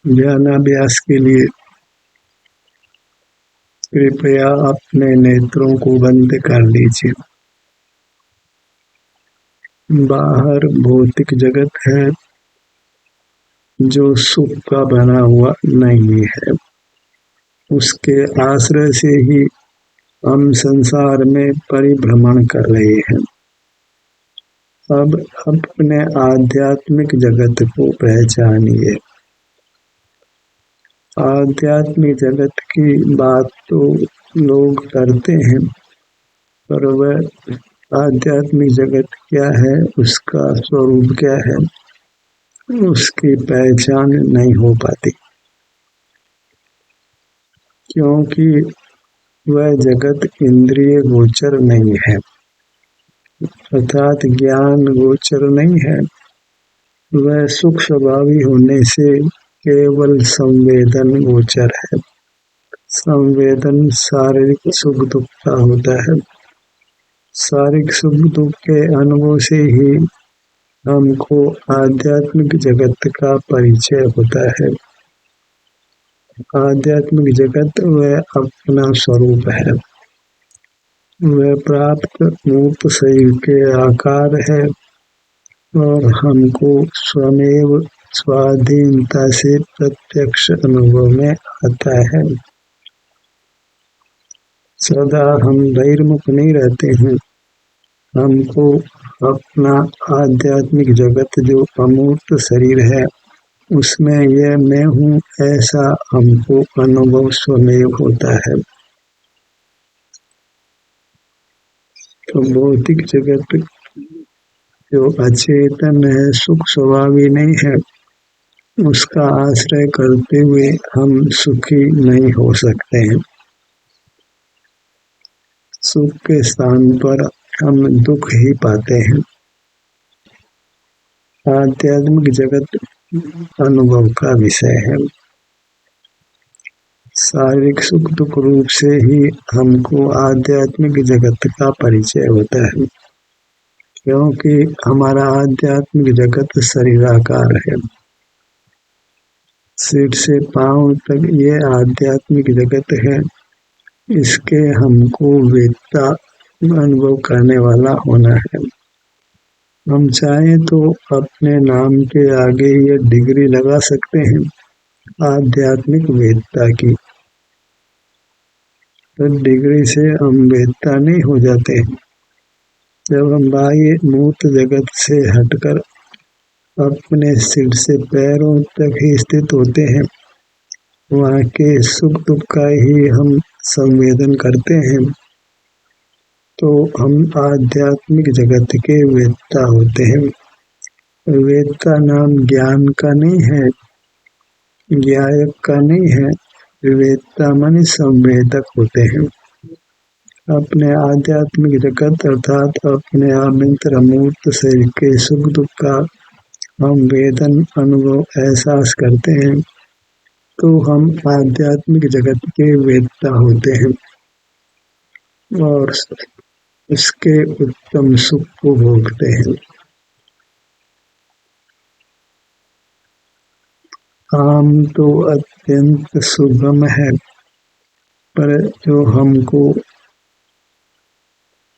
ध्यानाभ्यास के लिए कृपया अपने नेत्रों को बंद कर लीजिए। बाहर भौतिक जगत है जो सुख का बना हुआ नहीं है। उसके आश्रय से ही हम संसार में परिभ्रमण कर रहे हैं। अब अपने आध्यात्मिक जगत को पहचानिए। आध्यात्मिक जगत की बात तो लोग करते हैं, पर वह आध्यात्मिक जगत क्या है, उसका स्वरूप क्या है, उसकी पहचान नहीं हो पाती, क्योंकि वह जगत इंद्रिय गोचर नहीं है, अर्थात ज्ञान गोचर नहीं है। वह सुख स्वभावी होने से केवल संवेदन गोचर है। संवेदन शारीरिक सुख दुख का होता है। शारीरिक सुख दुख के अनुभव से ही हमको आध्यात्मिक जगत का परिचय होता है। आध्यात्मिक जगत वह अपना स्वरूप है। वह प्राप्त मूर्त शरीर के आकार है और हमको स्वमेव स्वाधीनता से प्रत्यक्ष अनुभव में आता है। सदा हम बहिर्मुख नहीं रहते हैं। हमको अपना आध्यात्मिक जगत जो अमूर्त शरीर है, उसमें यह मैं हूँ ऐसा हमको अनुभव स्वमेव होता है। तो भौतिक जगत जो अचेतन है, सुख स्वभावी नहीं है, उसका आश्रय करते हुए हम सुखी नहीं हो सकते हैं। सुख के स्थान पर हम दुख ही पाते हैं। आध्यात्मिक जगत अनुभव का विषय है। शारीरिक सुख दुख रूप से ही हमको आध्यात्मिक जगत का परिचय होता है, क्योंकि हमारा आध्यात्मिक जगत शरीराकार है। सिर से पांव तक ये आध्यात्मिक जगत है। इसके हमको वेदता अनुभव करने वाला होना है। हम चाहें तो अपने नाम के आगे ये डिग्री लगा सकते हैं आध्यात्मिक वेदता की, तो डिग्री से हम वेदता नहीं हो जाते। जब हम बाह्य मूर्त जगत से हटकर अपने सिर से पैरों तक ही स्थित होते हैं, वहाँ के सुख दुख का ही हम संवेदन करते हैं, तो हम आध्यात्मिक जगत के वेदता होते हैं। वेदता नाम ज्ञान का नहीं है, ज्ञायक का नहीं है। वेदता माने संवेदक होते हैं। अपने आध्यात्मिक जगत अर्थात अपने आभ्यंतर अमूर्त शरीर के सुख दुख का हम वेदन अनुभव एहसास करते हैं, तो हम आध्यात्मिक जगत के वेदता होते हैं और उसके उत्तम सुख को भोगते हैं। काम तो अत्यंत सुगम है, पर जो हमको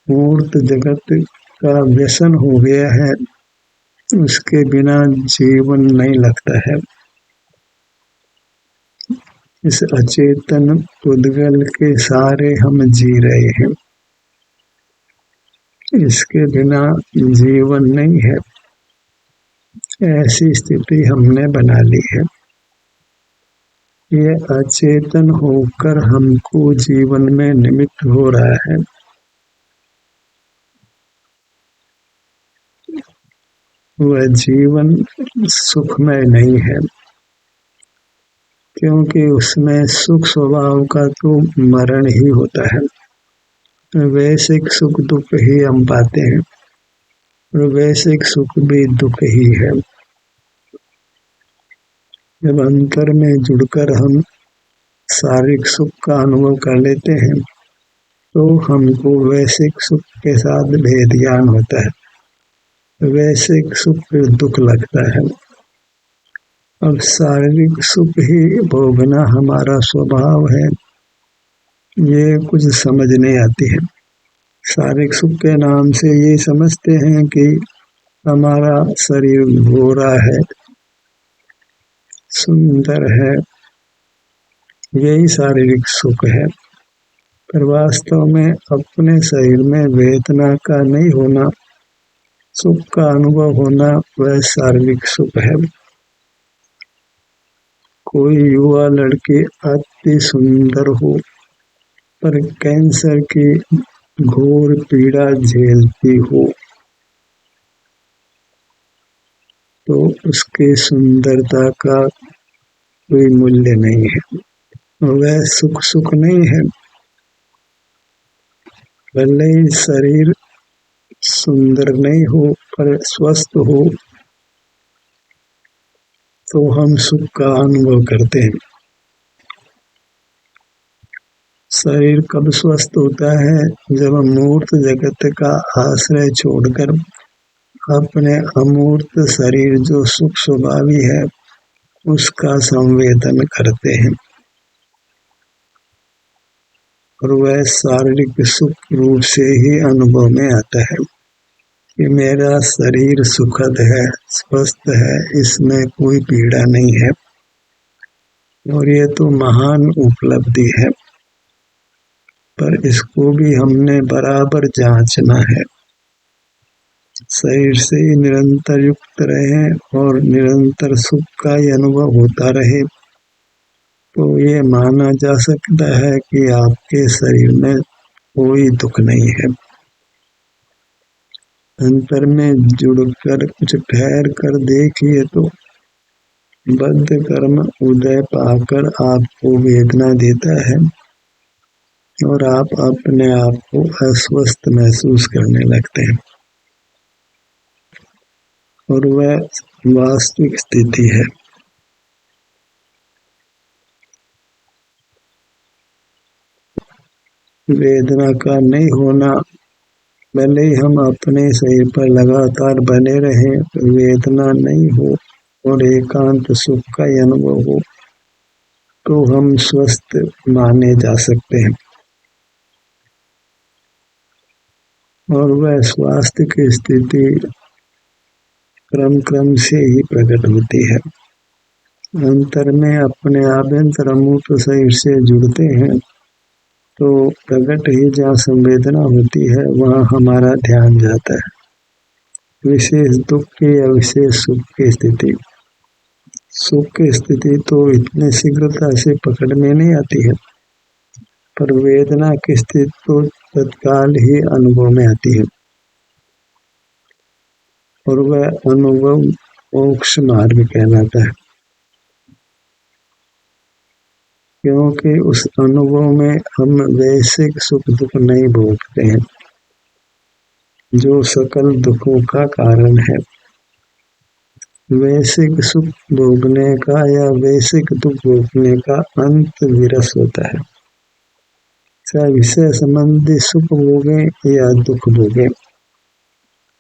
मूर्त जगत का व्यसन हो गया है, उसके बिना जीवन नहीं लगता है। इस अचेतन उद्गल के सारे हम जी रहे हैं, इसके बिना जीवन नहीं है। ऐसी स्थिति हमने बना ली है। ये अचेतन होकर हमको जीवन में निमित्त हो रहा है। वह जीवन सुखमय नहीं है, क्योंकि उसमें सुख स्वभाव का तो मरण ही होता है। वैश्विक सुख दुख ही हम पाते हैं, और वैश्विक सुख भी दुख ही है। जब अंतर में जुड़कर हम शारीरिक सुख का अनुभव कर लेते हैं, तो हमको वैश्विक सुख के साथ भेद ज्ञान होता है। वैश्विक सुख फिर दुख लगता है। अब शारीरिक सुख ही भोगना हमारा स्वभाव है, ये कुछ समझ नहीं आती है। शारीरिक सुख के नाम से ये समझते हैं कि हमारा शरीर गोरा है, सुंदर है, यही शारीरिक सुख है। पर वास्तव में अपने शरीर में वेदना का नहीं होना, सुख का अनुभव होना, वह शारीरिक सुख है। कोई युवा लड़की अति सुंदर हो पर कैंसर की घोर पीड़ा झेलती हो तो उसकी सुंदरता का कोई मूल्य नहीं है, वह सुख नहीं है। भले ही शरीर सुंदर नहीं हो पर स्वस्थ हो तो हम सुख का अनुभव करते हैं। शरीर कब स्वस्थ होता है? जब मूर्त जगत का आश्रय छोड़कर अपने अमूर्त शरीर जो सुख स्वभावी है उसका संवेदन करते हैं, और वह शारीरिक सुख रूप से ही अनुभव में आता है कि मेरा शरीर सुखद है, स्वस्थ है, इसमें कोई पीड़ा नहीं है, और ये तो महान उपलब्धि है। पर इसको भी हमने बराबर जांचना है। शरीर से ही निरंतर युक्त रहे और निरंतर सुख का ही अनुभव होता रहे तो ये माना जा सकता है कि आपके शरीर में कोई दुख नहीं है। अंतर में जुड़कर कुछ ठहर कर देखिए तो बद्ध कर्म उदय पाकर आपको वेदना देता है और आप अपने आप को अस्वस्थ महसूस करने लगते हैं, और वह वास्तविक स्थिति है। वेदना का नहीं होना, भले ही हम अपने शरीर पर लगातार बने रहें, वेदना नहीं हो और एकांत सुख का अनुभव हो तो हम स्वस्थ माने जा सकते हैं, और वह स्वास्थ्य की स्थिति क्रम से ही प्रकट होती है। अंतर में अपने आभ्यंतर अमूर्त शरीर से जुड़ते हैं तो प्रकट ही जहाँ संवेदना होती है वहाँ हमारा ध्यान जाता है। विशेष दुख की या विशेष सुख की स्थिति, सुख की स्थिति तो इतने शीघ्रता से पकड़ में नहीं आती है, पर वेदना की स्थिति तो तत्काल ही अनुभव में आती है, और वह अनुभव मोक्ष मार्ग कहलाता है, क्योंकि उस अनुभव में हम वैश्विक सुख दुख नहीं भोगते हैं जो सकल दुखों का कारण है। वैश्विक सुख भोगने का या वैश्विक दुख भोगने का अंत विरस होता है, चाहे विषय संबंधी सुख भोगे या दुख भोगे,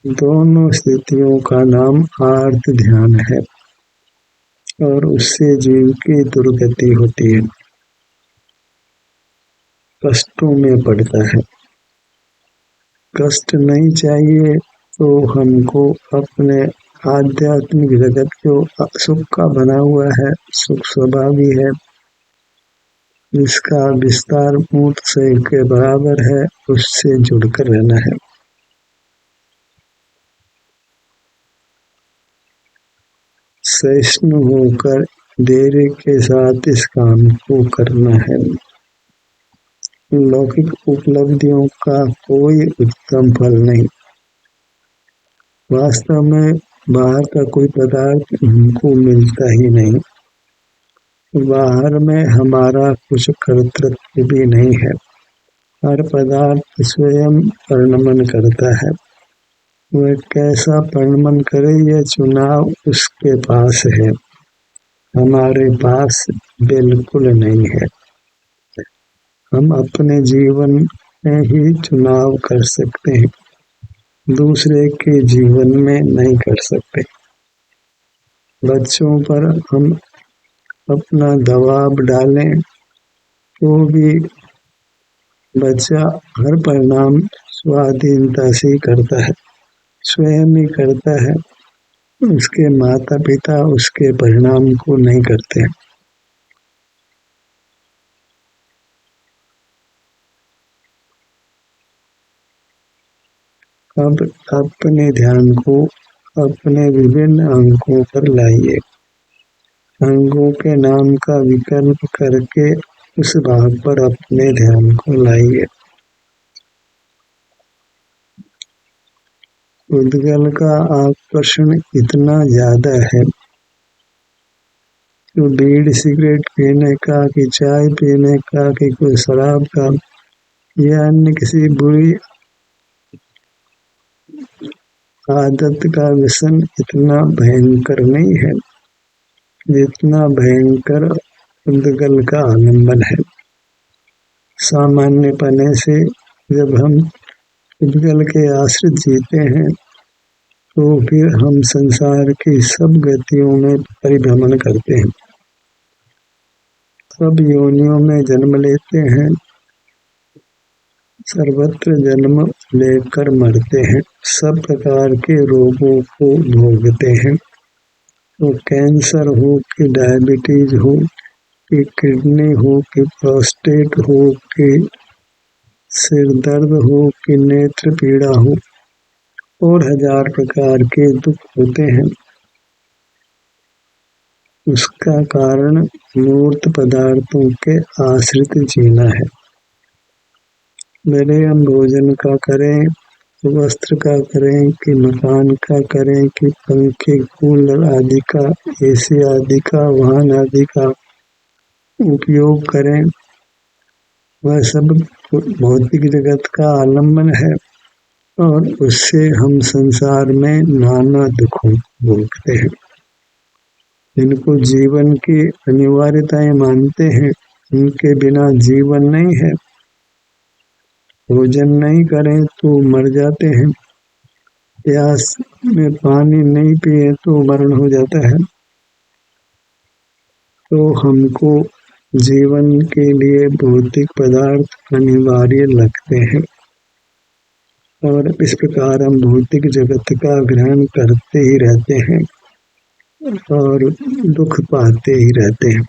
दोनों स्थितियों का नाम आर्त ध्यान है और उससे जीव की दुर्गति होती है, कष्टों में पड़ता है। कष्ट नहीं चाहिए तो हमको अपने आध्यात्मिक जगत जो सुख का बना हुआ है, सुख स्वभावी है, जिसका विस्तार मूर्त शरीर के बराबर है, उससे जुड़कर रहना है। सहिष्णु होकर धैर्य के साथ इस काम को करना है। लौकिक उपलब्धियों का कोई उत्तम फल नहीं। वास्तव में बाहर का कोई पदार्थ हमको मिलता ही नहीं, बाहर में हमारा कुछ कर्तृत्व भी नहीं है। हर पदार्थ स्वयं परिणमन करता है, वह कैसा परिणमन करे यह चुनाव उसके पास है, हमारे पास बिल्कुल नहीं है। हम अपने जीवन में ही चुनाव कर सकते हैं, दूसरे के जीवन में नहीं कर सकते। बच्चों पर हम अपना दबाव डालें तो भी बच्चा हर परिणाम स्वाधीनता से ही करता है, स्वयं ही करता है। उसके माता पिता उसके परिणाम को नहीं करते। अब अपने ध्यान को अपने विभिन्न अंगों पर लाइए। अंगों के नाम का विकल्प करके उस भाग पर अपने ध्यान को लाइए। उद्गल का आकर्षण इतना ज्यादा है कि बीड़ी सिगरेट पीने का, कि चाय पीने का, कि कोई शराब का या अन्य किसी बुरी आदत का व्यसन इतना भयंकर नहीं है जितना भयंकर उद्गल का आलम्बन है। सामान्य पने से जब हम उद्गल के आश्रित जीते हैं तो फिर हम संसार की सब गतियों में परिभ्रमण करते हैं, सब योनियों में जन्म लेते हैं, सर्वत्र जन्म लेकर मरते हैं, सब प्रकार के रोगों को भोगते हैं। तो कैंसर हो कि डायबिटीज हो कि किडनी हो कि प्रोस्टेट हो कि सिर दर्द हो कि नेत्र पीड़ा हो और हजार प्रकार के दुख होते हैं। उसका कारण मूर्त पदार्थों के आश्रित जीना है। मेरे हम भोजन का करें, वस्त्र का करें, कि मकान का करें, कि पंखे कूलर आदि का, एसी आदि का, वाहन आदि का उपयोग करें, वह सब भौतिक जगत का आलम्बन है और उससे हम संसार में नाना दुखों भोगते हैं। जिनको जीवन की अनिवार्यताएं मानते हैं, उनके बिना जीवन नहीं है। भोजन नहीं करें तो मर जाते हैं, प्यास में पानी नहीं पिए तो मरण हो जाता है। तो हमको जीवन के लिए भौतिक पदार्थ अनिवार्य लगते हैं और इस प्रकार हम भौतिक जगत का ग्रहण करते ही रहते हैं और दुख पाते ही रहते हैं।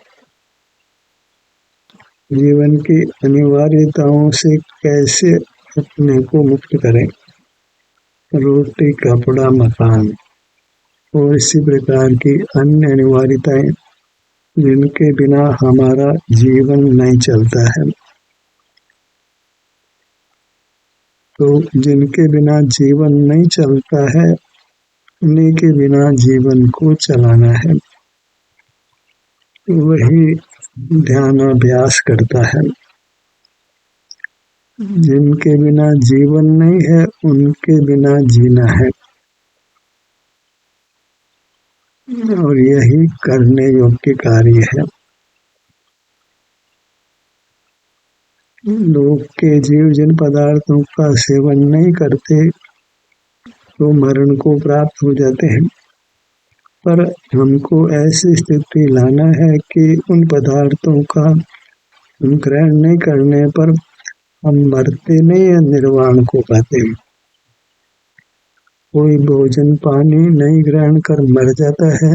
जीवन की अनिवार्यताओं से कैसे अपने को मुक्त करें? रोटी, कपड़ा, मकान और इसी प्रकार की अन्य अनिवार्यताएं जिनके बिना हमारा जीवन नहीं चलता है। तो जिनके बिना जीवन नहीं चलता है, उन्हीं के बिना जीवन को चलाना है। वही ध्यानाभ्यास करता है। जिनके बिना जीवन नहीं है, उनके बिना जीना है और यही करने योग्य कार्य है। लोग के जीव जिन पदार्थों का सेवन नहीं करते तो मरण को प्राप्त हो जाते हैं, पर हमको ऐसी स्थिति लाना है कि उन पदार्थों का ग्रहण नहीं करने पर हम मरते नहीं है, निर्वाण को पाते हैं। कोई भोजन पानी नहीं ग्रहण कर मर जाता है,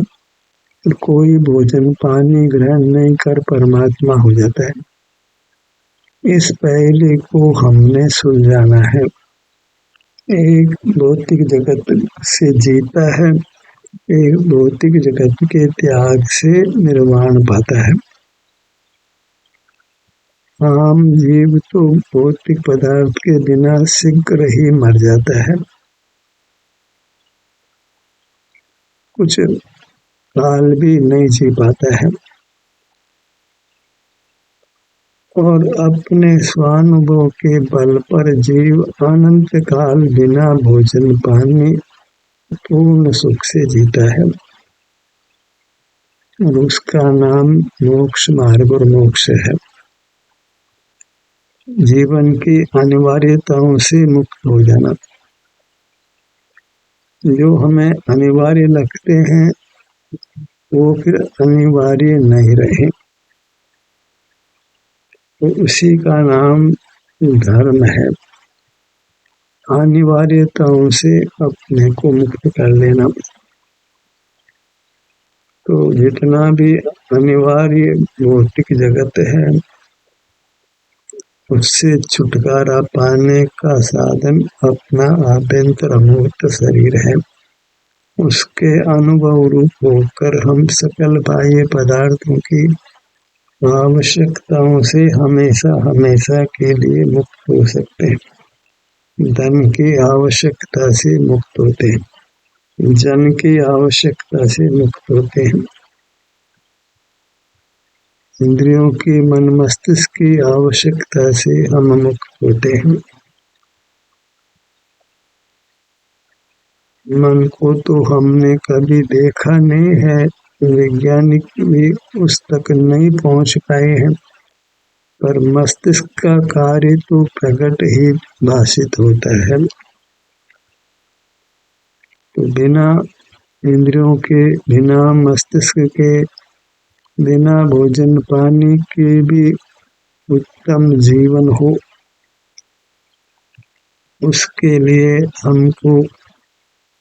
और कोई भोजन पानी ग्रहण नहीं कर परमात्मा हो जाता है। इस पहले को हमने सुलझाना है। एक भौतिक जगत से जीता है, एक भौतिक जगत के त्याग से निर्वाण पाता है। आम जीव तो भौतिक पदार्थ के बिना शीघ्र ही मर जाता है। कुछ काल भी नहीं जी पाता है और अपने स्वानुभव के बल पर जीव अनंत काल बिना भोजन पानी पूर्ण सुख से जीता है और उसका नाम मोक्ष मार्ग और मोक्ष है। जीवन की अनिवार्यताओं से मुक्त हो जाना। जो हमें अनिवार्य लगते हैं वो फिर अनिवार्य नहीं रहे। तो उसी का नाम धर्म है, अनिवार्यताओं से अपने को मुक्त कर लेना। तो जितना भी अनिवार्य भौतिक जगत है, उससे छुटकारा पाने का साधन अपना आभ्यंतर अमूर्त शरीर है। उसके अनुभव रूप होकर हम सकल बाह्य पदार्थों की आवश्यकताओं से हमेशा हमेशा के लिए मुक्त हो सकते हैं। धन की आवश्यकता से मुक्त होते हैं, जन की आवश्यकता से मुक्त होते हैं, इंद्रियों की मन मस्तिष्क की आवश्यकता से हम मुक्त होते हैं। मन को तो हमने कभी देखा नहीं है, वैज्ञानिक भी उस तक नहीं पहुंच पाए हैं, पर मस्तिष्क का कार्य तो प्रकट ही भाषित होता है। तो बिना इंद्रियों के, बिना मस्तिष्क के, बिना भोजन पानी के भी उत्तम जीवन हो, उसके लिए हमको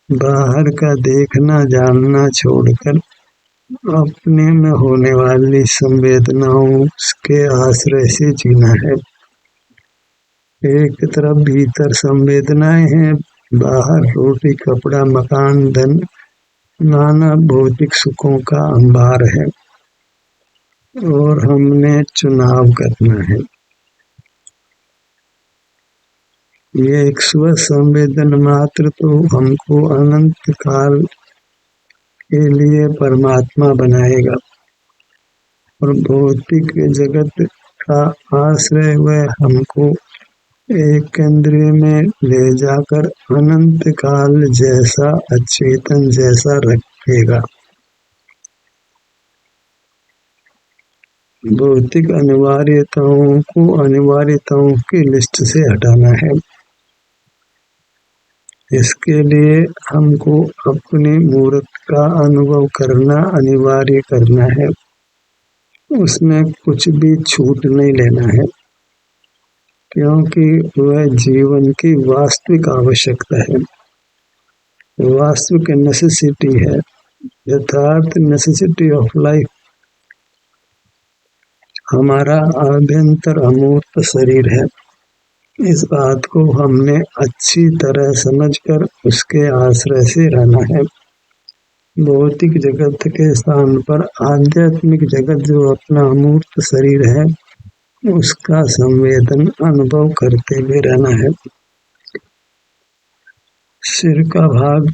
बाहर का देखना जानना छोड़कर अपने में होने वाली संवेदनाओं के आश्रय से जीना है। एक तरफ भीतर संवेदनाएं हैं, बाहर रोटी कपड़ा मकान धन नाना भौतिक सुखों का अंबार है, और हमने चुनाव करना है। ये एक स्व संवेदन मात्र तो हमको अनंत काल के लिए परमात्मा बनाएगा, और भौतिक जगत का आश्रय वह हमको एक केंद्र में ले जाकर अनंत काल जैसा अचेतन जैसा रखेगा। भौतिक अनिवार्यताओं को अनिवार्यताओं की लिस्ट से हटाना है। इसके लिए हमको अपनी मूर्त का अनुभव करना अनिवार्य करना है, उसमें कुछ भी छूट नहीं लेना है, क्योंकि वह जीवन की वास्तविक आवश्यकता है, वास्तविक नेसेसिटी है, यथार्थ नेसेसिटी ऑफ लाइफ हमारा आभ्यंतर अमूर्त शरीर है। इस बात को हमने अच्छी तरह समझकर उसके आश्रय से रहना है। भौतिक जगत के स्थान पर आध्यात्मिक जगत जो अपना अमूर्त शरीर है, उसका संवेदन अनुभव करते हुए रहना है। सिर का भाग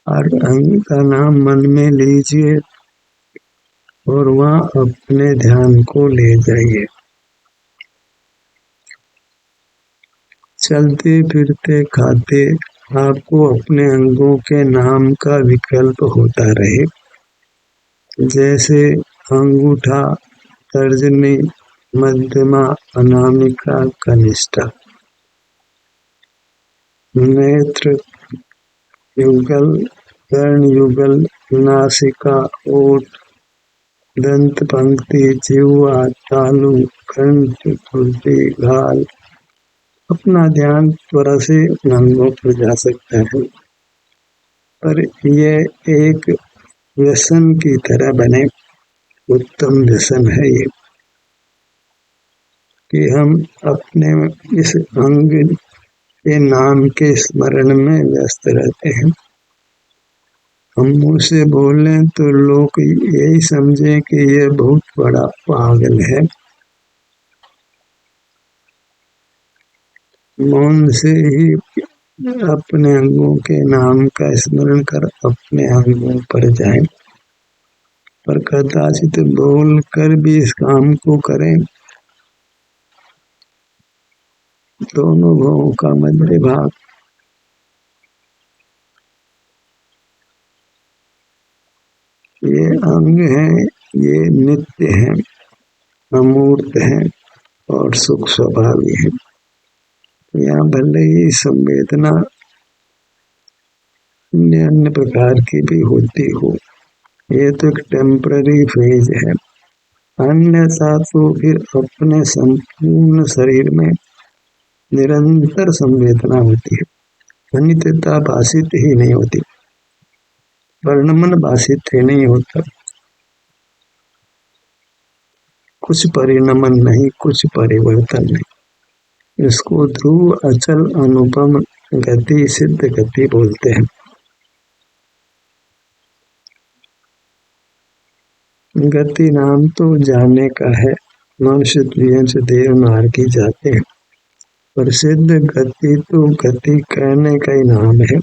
और अंग का नाम मन में लीजिए और वहां अपने ध्यान को ले जाइए। चलते फिरते खाते आपको अपने अंगों के नाम का विकल्प होता रहे, जैसे अंगूठा, तर्जनी, मध्यमा, अनामिका, कनिष्ठा। नेत्र युगल, कर्ण युगल, नासिका, ओठ, दंत पंक्ति, जिह्वा, तालु, कंठ, कुल्फी, गाल। अपना ध्यान त्वरा से अंगों पर जा सकता है, पर यह एक व्यसन की तरह बने। उत्तम व्यसन है ये कि हम अपने इस अंग के नाम के स्मरण में व्यस्त रहते हैं। हम मुंह से बोलें तो लोग यही समझे कि ये बहुत बड़ा पागल है। मौन से ही अपने अंगों के नाम का स्मरण कर अपने अंगों पर जाएं, पर कदाचित बोल कर भी इस काम को करें। दोनों भावों का मध्य भाग ये अंग हैं, ये नित्य हैं, अमूर्त हैं और सुख स्वभावी हैं। यहाँ भले ही संवेदना अन्य प्रकार की भी होती हो, ये तो एक टेम्पररी फेज है। अन्यथा तो फिर अपने संपूर्ण शरीर में निरंतर संवेदना होती है, अनित्यता भाषित ही नहीं होती, वर्णमन भाषित ही नहीं होता, कुछ परिणमन नहीं, कुछ परिवर्तन नहीं। इसको ध्रुव अचल अनुपम गति सिद्ध गति बोलते हैं। गति नाम तो जाने का है, मनुष्य देव मार्गी जाते हैं, पर सिद्ध गति तो गति कहने का ही नाम है,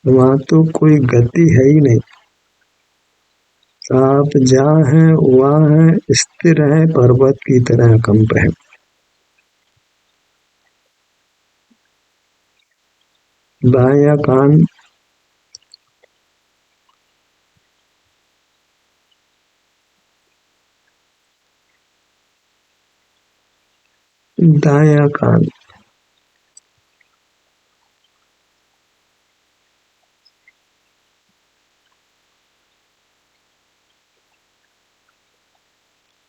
वहाँ तो कोई गति है ही नहीं। आप जहाँ हैं वहाँ है, स्थिर है, पर्वत की तरह कंप है। बाया कान दाया कान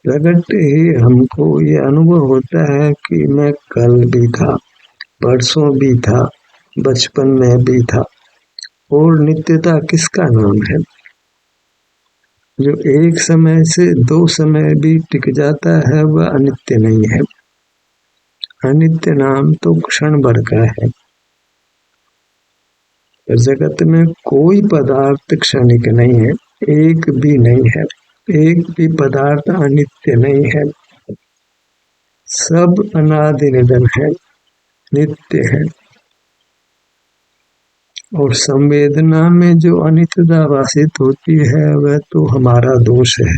प्रकट ही हमको ये अनुभव होता है कि मैं कल भी था, परसों भी था, बचपन में भी था। और नित्यता किसका नाम है? जो एक समय से दो समय भी टिक जाता है वह अनित्य नहीं है। अनित्य नाम तो क्षण भर का है। जगत में कोई पदार्थ क्षणिक नहीं है, एक भी नहीं है, एक भी पदार्थ अनित्य नहीं है। सब अनादि निधन है, नित्य है। और संवेदना में जो अनित्यता भाषित होती है वह तो हमारा दोष है।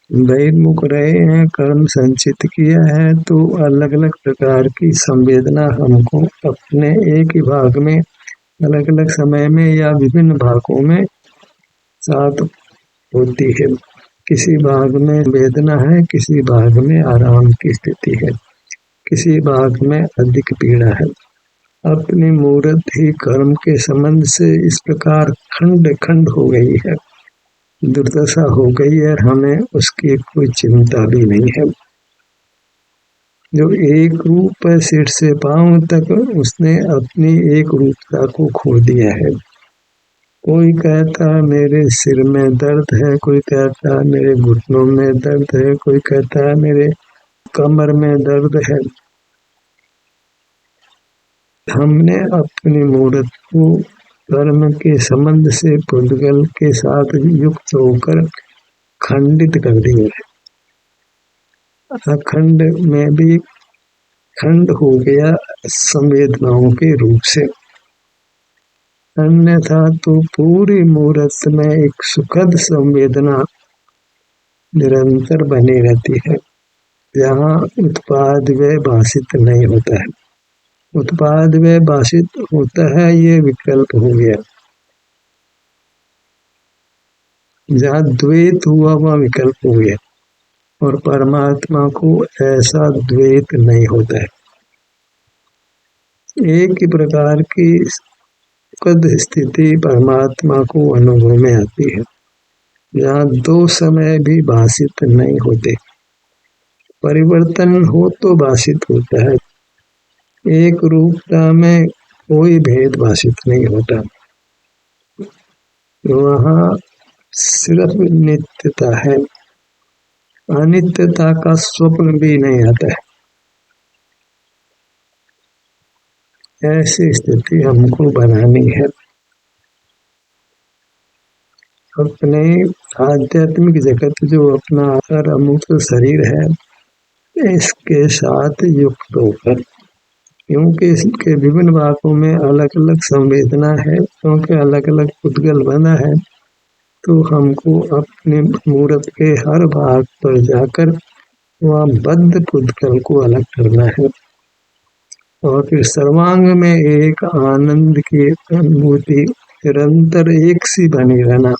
बहिर्मुख रहे हैं, कर्म संचित किया है, तो अलग अलग प्रकार की संवेदना हमको अपने एक ही भाग में, अलग अलग समय में या विभिन्न भागों में साथ होती है। किसी भाग में वेदना है, किसी भाग में आराम की स्थिति है, किसी भाग में अधिक पीड़ा है। अपनी मूर्त ही कर्म के संबंध से इस प्रकार खंड खंड हो गई है, दुर्दशा हो गई है, हमें उसकी कोई चिंता भी नहीं है। जो एक रूप है सिर से पांव तक, उसने अपनी एक रूपता को खो दिया है। कोई कहता है मेरे सिर में दर्द है, कोई कहता है मेरे घुटनों में दर्द है, कोई कहता है मेरे कमर में दर्द है। हमने अपनी मूर्त को कर्म के संबंध से पुद्गल के साथ युक्त होकर खंडित कर दिया है। अखंड में भी खंड हो गया संवेदनाओं के रूप से। अन्यथा तो पूरी मूर्त में एक सुखद संवेदना निरंतर बनी रहती है, जहाँ उत्पाद व भाषित नहीं होता है। उत्पाद व भाषित होता है ये विकल्प हो गया, जहाँ द्वैत हुआ वह विकल्प हो गया, और परमात्मा को ऐसा द्वैत नहीं होता है। एक ही प्रकार की सुखद स्थिति परमात्मा को अनुभव में आती है, जहाँ दो समय भी भाषित नहीं होते। परिवर्तन हो तो भाषित होता है, एक रूपता में कोई भेद भाषित नहीं होता। वहाँ सिर्फ नित्यता है, अनित्यता का स्वप्न भी नहीं आता है। ऐसी स्थिति हमको बनानी है। अपने आध्यात्मिक जगत जो अपना अमूर्त शरीर है, इसके साथ युक्त होकर, क्योंकि इसके विभिन्न भागों में अलग अलग संवेदना है, क्योंकि अलग अलग पुद्गल बना है, तो हमको अपने मूर्त के हर भाग पर जाकर वहाँ बद्ध पुद्गल को अलग करना है, और फिर सर्वांग में एक आनंद की अनुभूति निरंतर एक सी बनी रहना,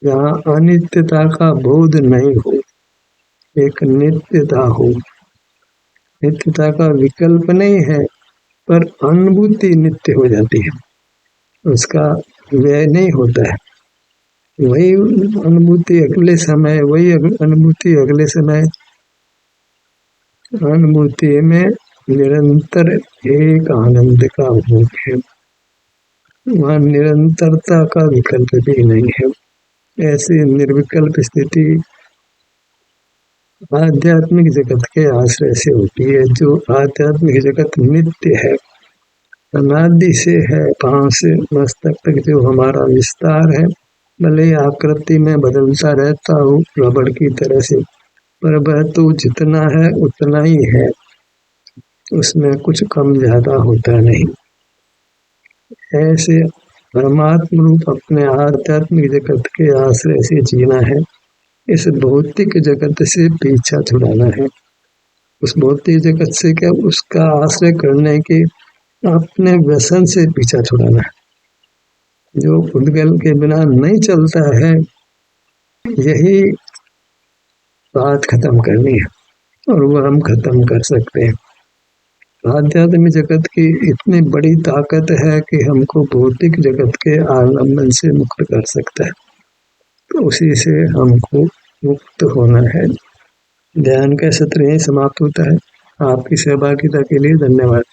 जहाँ अनित्यता का बोध नहीं हो, एक नित्यता हो, नित्यता का विकल्प नहीं है, पर अनुभूति नित्य हो जाती है, उसका व्यय नहीं होता है। वही अनुभूति अगले समय, वही अनुभूति अगले समय, अनुभूति में निरंतर एक आनंद का भोग है, वहाँ निरंतरता का विकल्प भी नहीं है। ऐसी निर्विकल्प स्थिति आध्यात्मिक जगत के आश्रय से होती है, जो आध्यात्मिक जगत नित्य है, अनादि से है। पांव से मस्तक तक जो हमारा विस्तार है, भले आकृति में बदलता रहता हो रबड़ की तरह से, पर वह तो जितना है उतना ही है, उसमें कुछ कम ज्यादा होता नहीं। ऐसे परमात्म रूप अपने आध्यात्मिक जगत के आश्रय से जीना है, इस भौतिक जगत से पीछा छुड़ाना है। उस भौतिक जगत से क्या, उसका आश्रय करने के अपने व्यसन से पीछा छुड़ाना है। जो उद्गल के बिना नहीं चलता है, यही बात खत्म करनी है, और वह हम खत्म कर सकते हैं। आध्यात्मिक जगत की इतनी बड़ी ताकत है कि हमको भौतिक जगत के आलम्बन से मुक्त कर सकता है, तो उसी से हमको मुक्त होना है। ध्यान का सत्र यही समाप्त होता है। आपकी सहभागिता के लिए धन्यवाद।